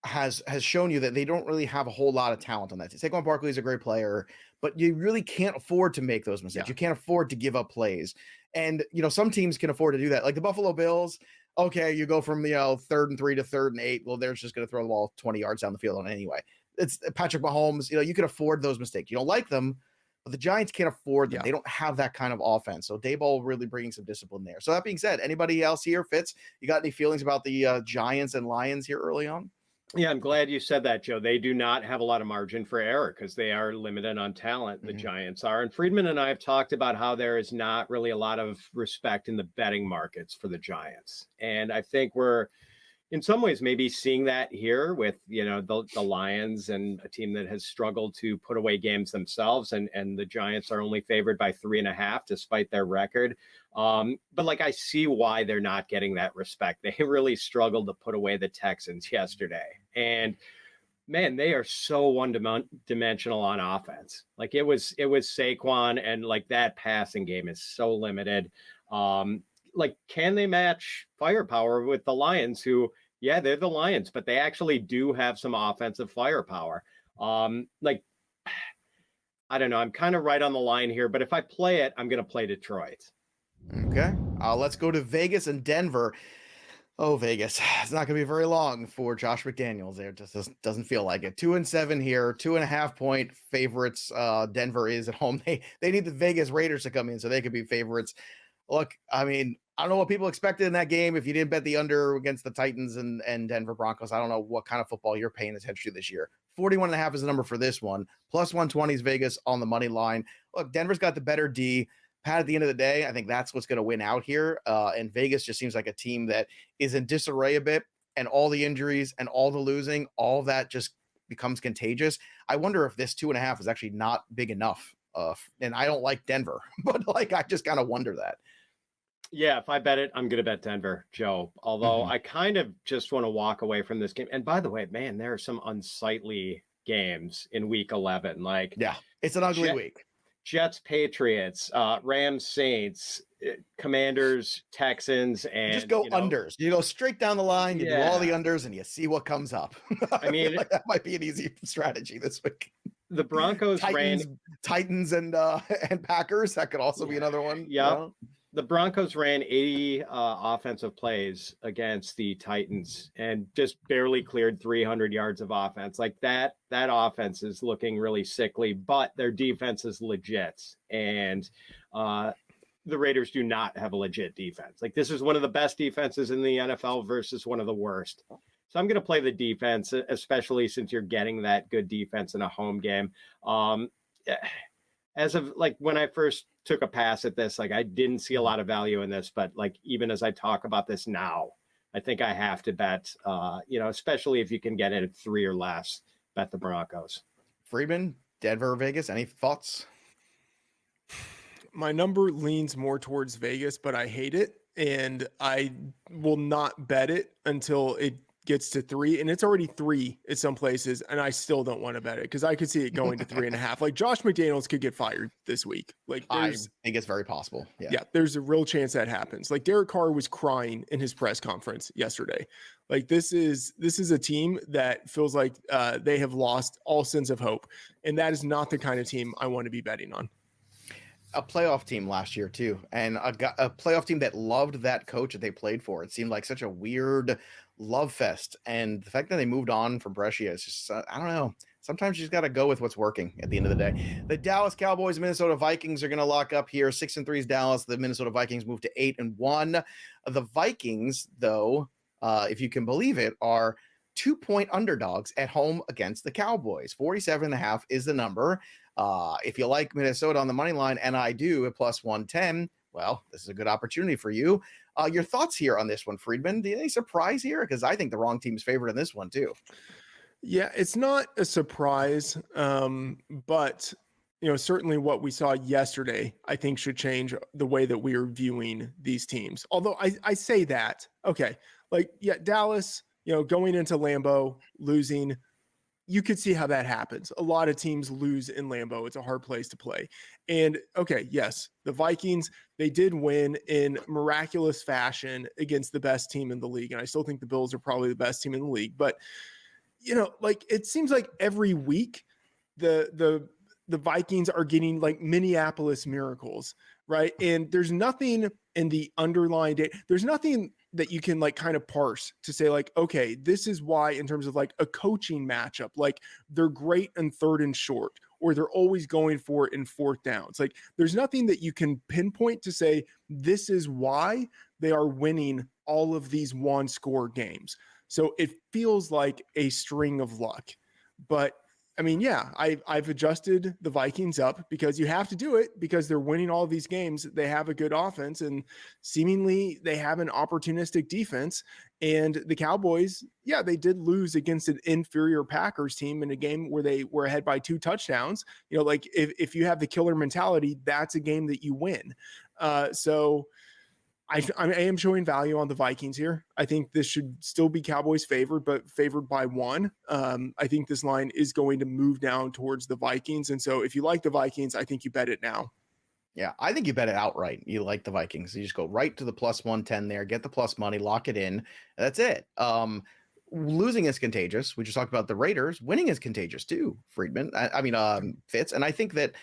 has shown you that they don't really have a whole lot of talent on that team. Saquon Barkley is a great player, but you really can't afford to make those mistakes. You can't afford to give up plays. And, some teams can afford to do that. Like the Buffalo Bills, okay, you go from, 3rd and 3 to 3rd and 8. Well, they're just going to throw the ball 20 yards down the field on it anyway. It's Patrick Mahomes. You can afford those mistakes. You don't like them, but the Giants can't afford them. They don't have that kind of offense. So Daboll really bringing some discipline there. So that being said, anybody else here, Fitz, you got any feelings about the Giants and Lions here early on? Yeah, I'm glad you said that, Joe. They do not have a lot of margin for error because they are limited on talent. The Giants are. And Freedman and I have talked about how there is not really a lot of respect in the betting markets for the Giants. And I think we're in some ways maybe seeing that here with, the Lions and a team that has struggled to put away games themselves. And the Giants are only favored by 3.5 despite their record. But I see why they're not getting that respect. They really struggled to put away the Texans yesterday. And man, they are so one-dimensional on offense. It was Saquon, and that passing game is so limited. Can they match firepower with the Lions, who, they're the Lions, but they actually do have some offensive firepower. I don't know. I'm kind of right on the line here, but if I play it, I'm going to play Detroit. Okay. Let's go to Vegas and Denver. Oh, Vegas. It's not going to be very long for Josh McDaniels there. Just doesn't feel like it. 2-7 here, 2.5-point favorites. Denver is at home. They need the Vegas Raiders to come in so they could be favorites. Look, I mean, I don't know what people expected in that game. If you didn't bet the under against the Titans and Denver Broncos, I don't know what kind of football you're paying attention to this year. 41.5 is the number for this one. Plus 120 is Vegas on the money line. Look, Denver's got the better D. Pat, at the end of the day, I think that's what's going to win out here. And Vegas just seems like a team that is in disarray a bit, and all the injuries and all the losing, all of that just becomes contagious. I wonder if this 2.5 is actually not big enough. And I don't like Denver, but like, I just kind of wonder that. Yeah, if I bet it, I'm going to bet Denver, Joe. Although I kind of just want to walk away from this game. And by the way, man, there are some unsightly games in week 11. Like, yeah, it's an ugly week. Jets, Patriots, Rams, Saints, Commanders, Texans, and just go unders. You go straight down the line. You do all the unders, and you see what comes up. I mean, like that might be an easy strategy this week. The Broncos, Titans, and Packers. That could also be another one. Yeah. You know? The Broncos ran 80 offensive plays against the Titans and just barely cleared 300 yards of offense. Like that offense is looking really sickly, but their defense is legit. And the Raiders do not have a legit defense. Like, this is one of the best defenses in the NFL versus one of the worst. So I'm going to play the defense, especially since you're getting that good defense in a home game. As of like when I first took a pass at this, like I didn't see a lot of value in this, but like even as I talk about this now, I think I have to bet, especially if you can get it at 3 or less, bet the Broncos. Freedman, Denver, Vegas, any thoughts? My number leans more towards Vegas, but I hate it. And I will not bet it until it gets to 3, and it's already 3 at some places, and I still don't want to bet it because I could see it going to 3.5. Like Josh McDaniels could get fired this week. Like I think it's very possible. Yeah, there's a real chance that happens. Like Derek Carr was crying in his press conference yesterday. Like this is a team that feels like they have lost all sense of hope, and that is not the kind of team I want to be betting on. A playoff team last year too, and a playoff team that loved that coach that they played for. It seemed like such a weird love fest, and the fact that they moved on from Brescia is just I don't know. Sometimes you just got to go with what's working at the end of the day. The Dallas Cowboys, Minnesota Vikings are going to lock up here. 6-3 is Dallas. The Minnesota Vikings move to 8-1. The Vikings, though, if you can believe it, are 2-point underdogs at home against the Cowboys. 47.5 is the number. If you like Minnesota on the money line, and I do at +110, well, this is a good opportunity for you. Your thoughts here on this one, Freedman? Any surprise here? Because I think the wrong team's favored in this one too. Yeah, it's not a surprise, but certainly what we saw yesterday, I think should change the way that we are viewing these teams. Although I say that, okay, Dallas, going into Lambeau, losing, you could see how that happens. A lot of teams lose in Lambeau. It's a hard place to play. And okay, yes, the Vikings, they did win in miraculous fashion against the best team in the league. And I still think the Bills are probably the best team in the league. But, it seems like every week the Vikings are getting like Minneapolis miracles, right? And there's nothing in the underlying data. There's nothing that you can kind of parse to say okay, this is why in terms of a coaching matchup, they're great in 3rd and short, or they're always going for it in 4th downs. There's nothing that you can pinpoint to say, this is why they are winning all of these 1-score games. So it feels like a string of luck, but I mean, yeah, I've adjusted the Vikings up because you have to do it because they're winning all these games. They have a good offense and seemingly they have an opportunistic defense. And the Cowboys, yeah, they did lose against an inferior Packers team in a game where they were ahead by 2 touchdowns. If you have the killer mentality, that's a game that you win. So I am showing value on the Vikings here. I think this should still be Cowboys favored, but favored by 1. I think this line is going to move down towards the Vikings. And so if you like the Vikings, I think you bet it now. Yeah, I think you bet it outright. You like the Vikings. You just go right to the +110 there, get the plus money, lock it in. That's it. Losing is contagious. We just talked about the Raiders. Winning is contagious too, Freedman. Fitz. And I think that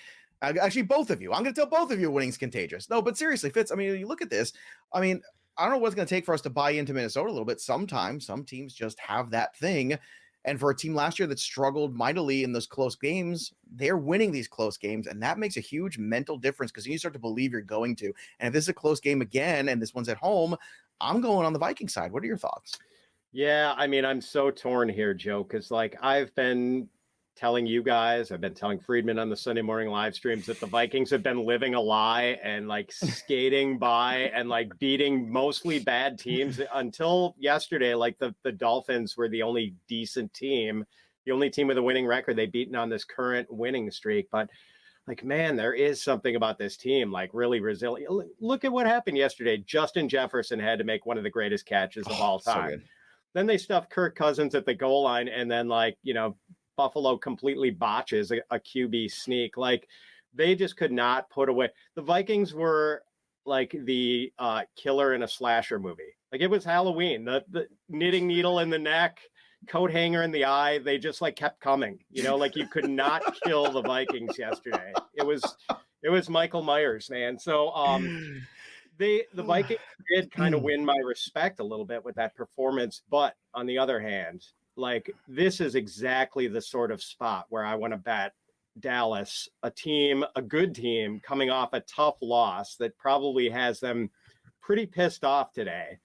actually both of you, I'm going to tell both of you winning's contagious. No, but seriously, Fitz, you look at this. I don't know what's going to take for us to buy into Minnesota a little bit. Sometimes some teams just have that thing. And for a team last year that struggled mightily in those close games, they're winning these close games. And that makes a huge mental difference because you start to believe you're going to. And if this is a close game again, and this one's at home, I'm going on the Viking side. What are your thoughts? Yeah, I'm so torn here, Joe, because I've been telling you guys, I've been telling Freedman on the Sunday morning live streams that the Vikings have been living a lie and skating by and beating mostly bad teams until yesterday. The Dolphins were the only decent team, the only team with a winning record. They've beaten on this current winning streak, but like, man, there is something about this team, like really resilient. Look at what happened yesterday. Justin Jefferson had to make one of the greatest catches of all time. Then they stuffed Kirk Cousins at the goal line, and then Buffalo completely botches a QB sneak. Like, they just could not put away. The Vikings were like the killer in a slasher movie. Like, it was Halloween, the knitting needle in the neck, coat hanger in the eye. They just like kept coming, like you could not kill the Vikings yesterday. It was Michael Myers, man. So the Vikings did kind of win my respect a little bit with that performance. But on the other hand, like, this is exactly the sort of spot where I want to bet Dallas, a good team coming off a tough loss that probably has them pretty pissed off today,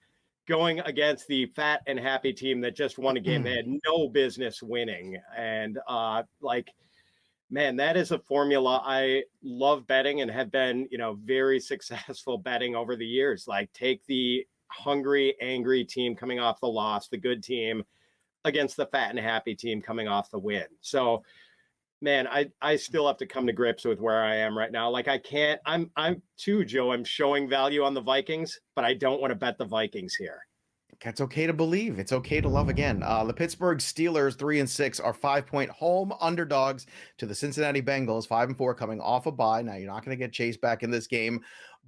going against the fat and happy team that just won a game they had no business winning. And man, that is a formula I love betting and have been, very successful betting over the years. Like, take the hungry, angry team coming off the loss, the good team, against the fat and happy team coming off the win. So, man, I still have to come to grips with where I am right now. Like, I can't, I'm too, Joe, I'm showing value on the Vikings, but I don't want to bet the Vikings here. It's okay to believe. It's okay to love again. The Pittsburgh Steelers 3-6 are 5-point home underdogs to the Cincinnati Bengals 5-4 coming off a bye. Now, you're not going to get Chase back in this game,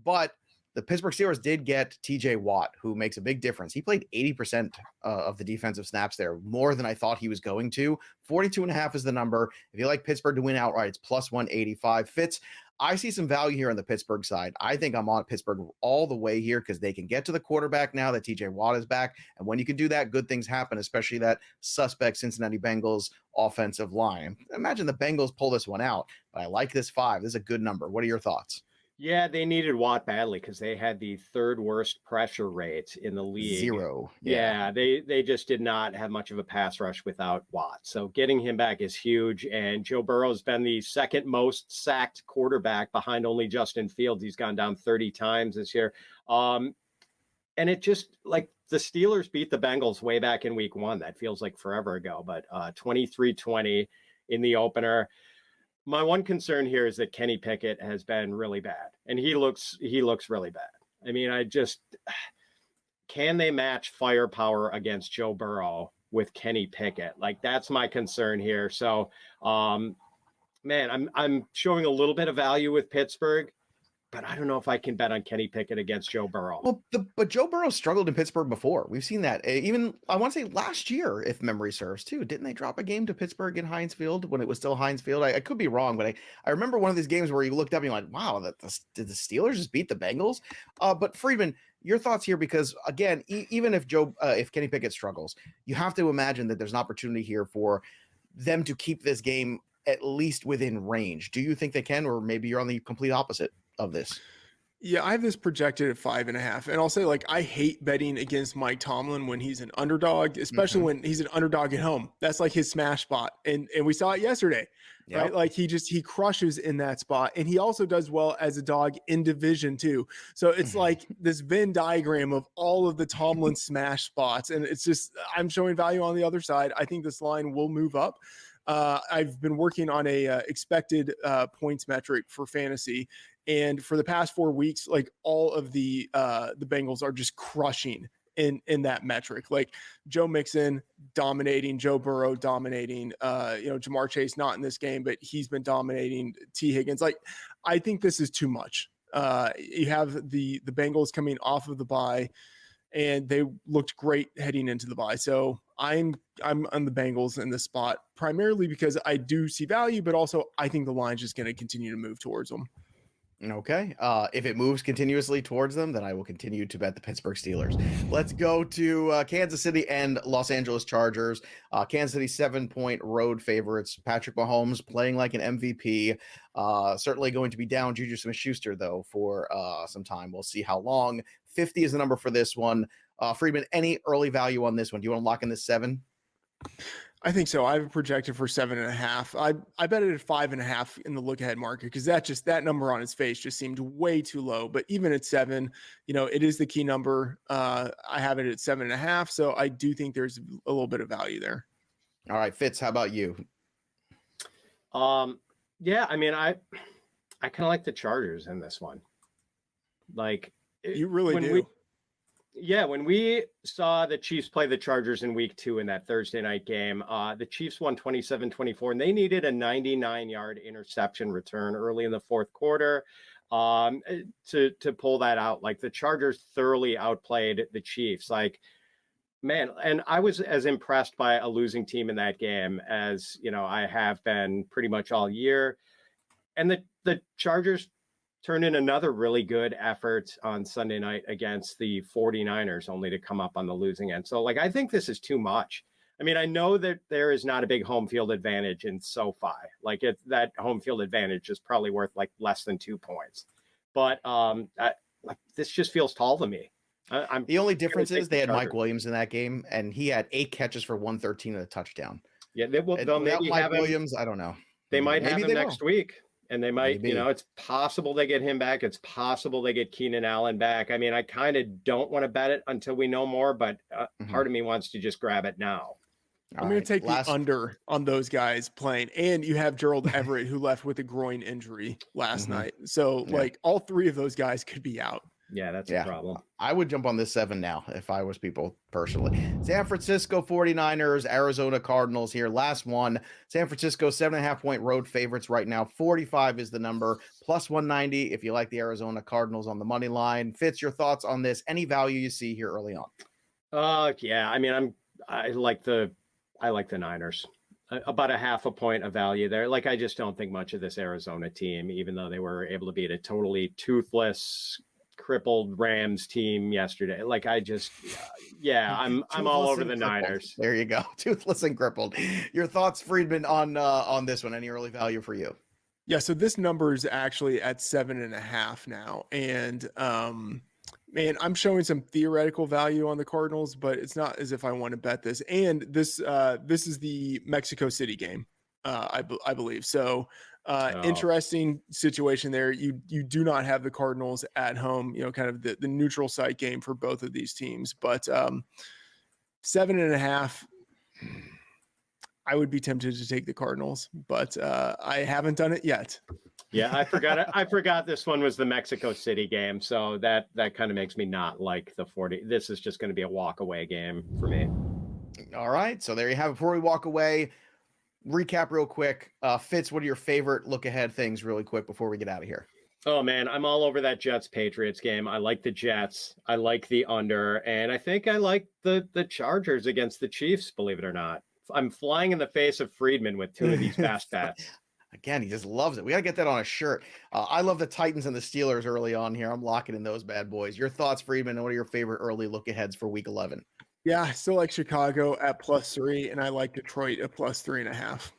but the Pittsburgh Steelers did get TJ Watt, who makes a big difference. He played 80% of the defensive snaps there, more than I thought he was going to. 42.5 is the number. If you like Pittsburgh to win outright, it's plus 185. Fitz, I see some value here on the Pittsburgh side. I think I'm on Pittsburgh all the way here because they can get to the quarterback now that TJ Watt is back. And when you can do that, good things happen, especially that suspect Cincinnati Bengals offensive line. Imagine the Bengals pull this one out, but I like this 5. This is a good number. What are your thoughts? Yeah, they needed Watt badly because they had the 3rd worst pressure rate in the league. 0. Yeah, they just did not have much of a pass rush without Watt. So getting him back is huge. And Joe Burrow's been the 2nd most sacked quarterback behind only Justin Fields. He's gone down 30 times this year. And it just, like, the Steelers beat the Bengals way back in week 1. That feels like forever ago, but 23-20 in the opener. My one concern here is that Kenny Pickett has been really bad, and he looks really bad. I mean, can they match firepower against Joe Burrow with Kenny Pickett? Like, that's my concern here. So, man, I'm showing a little bit of value with Pittsburgh, but I don't know if I can bet on Kenny Pickett against Joe Burrow. Well, but Joe Burrow struggled in Pittsburgh before. We've seen that. Even, I want to say last year, if memory serves, too. Didn't they drop a game to Pittsburgh in Heinz Field when it was still Heinz Field? I could be wrong, but I remember one of these games where you looked up and you're like, wow, did the Steelers just beat the Bengals? But Freedman, your thoughts here, because, again, even if Kenny Pickett struggles, you have to imagine that there's an opportunity here for them to keep this game at least within range. Do you think they can, or maybe you're on the complete opposite of this? Yeah, I have this projected at 5.5. And I'll say, like, I hate betting against Mike Tomlin when he's an underdog, especially when he's an underdog at home. That's like his smash spot. And we saw it yesterday, right? Like, he crushes in that spot. And he also does well as a dog in division too. So it's like this Venn diagram of all of the Tomlin smash spots. And it's just, I'm showing value on the other side. I think this line will move up. I've been working on a expected points metric for fantasy. And for the past 4 weeks, like, all of the Bengals are just crushing in that metric. Like, Joe Mixon dominating, Joe Burrow dominating, Jamar Chase not in this game, but he's been dominating, T. Higgins. Like, I think this is too much. You have the Bengals coming off of the bye, and they looked great heading into the bye. So I'm on the Bengals in this spot, primarily because I do see value, but also I think the line's just going to continue to move towards them. Okay. If it moves continuously towards them, then I will continue to bet the Pittsburgh Steelers. Let's go to Kansas City and Los Angeles Chargers. Kansas City 7-point road favorites. Patrick Mahomes playing like an MVP. Certainly going to be down Juju Smith-Schuster, though, for some time. We'll see how long. 50 is the number for this one. Freedman, any early value on this one? Do you want to lock in this 7? I think so. I have it projected for 7.5. I bet it at 5.5 in the look ahead market, because that number on its face just seemed way too low. But even at 7, it is the key number. I have it at 7.5. So I do think there's a little bit of value there. All right, Fitz, how about you? Yeah, I mean, I kind of like the Chargers in this one. Like, You really do. When we saw the Chiefs play the Chargers in week 2 in that Thursday night game, the Chiefs won 27-24, and they needed a 99-yard interception return early in the fourth quarter to pull that out. Like, the Chargers thoroughly outplayed the Chiefs. Like, man, and I was as impressed by a losing team in that game as, I have been pretty much all year. And the Chargers turned in another really good effort on Sunday night against the 49ers, only to come up on the losing end. So, like, I think this is too much. I mean, I know that there is not a big home field advantage in SoFi. Like, that home field advantage is probably worth like less than 2 points. But this just feels tall to me. The only difference is they had Mike Williams in that game, and he had 8 catches for 113 and a touchdown. Yeah, they'll maybe Mike have Williams. I don't know. They might have him next week. And they might, Maybe. It's possible they get him back. It's possible they get Keenan Allen back. I mean, I kind of don't want to bet it until we know more, but part of me wants to just grab it now. I'm going to take the under on those guys playing. And you have Gerald Everett, who left with a groin injury last night. So, like, all 3 of those guys could be out. Yeah, that's a problem. I would jump on this 7 now if I was people personally. San Francisco 49ers, Arizona Cardinals here. Last one. San Francisco 7.5-point road favorites right now. 45 is the number, plus 190 if you like the Arizona Cardinals on the money line. Fitz, your thoughts on this? Any value you see here early on? Yeah. I mean, I like the Niners. About a half a point of value there. Like, I just don't think much of this Arizona team, even though they were able to beat a totally toothless, crippled Rams team yesterday. Like, I just, I'm all over the Niners. There you go. Toothless and crippled. Your thoughts, Freedman, on this one? Any early value for you? Yeah. So this number is actually at 7.5 now. And, man, I'm showing some theoretical value on the Cardinals, but it's not as if I want to bet this. And this is the Mexico City game, I believe. So, interesting situation there. You do not have the Cardinals at home, kind of the neutral site game for both of these teams, but 7.5, I would be tempted to take the Cardinals, but I haven't done it yet. Yeah, I forgot it. I forgot this one was the Mexico City game. So that kind of makes me not like the 40. This is just going to be a walk away game for me. All right. So there you have it. Before we walk away, recap real quick. Fitz, what are your favorite look ahead things really quick before we get out of here? Oh man, I'm all over that Jets Patriots game. I like the Jets. I like the under, and I think I like the Chargers against the Chiefs, believe it or not. I'm flying in the face of Freedman with 2 of these fast bets. Again, he just loves it. We got to get that on a shirt. I love the Titans and the Steelers early on here. I'm locking in those bad boys. Your thoughts, Freedman, and what are your favorite early look aheads for week 11? Yeah, I still like Chicago at +3, and I like Detroit at +3.5.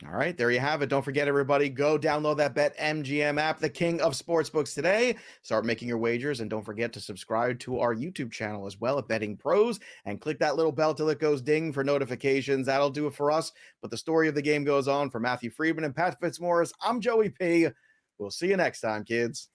All right, there you have it. Don't forget, everybody, go download that BetMGM app, the king of sportsbooks today. Start making your wagers, and don't forget to subscribe to our YouTube channel as well at Betting Pros, and click that little bell till it goes ding for notifications. That'll do it for us. But the story of the game goes on. For Matthew Freedman and Pat Fitzmaurice, I'm Joey P. We'll see you next time, kids.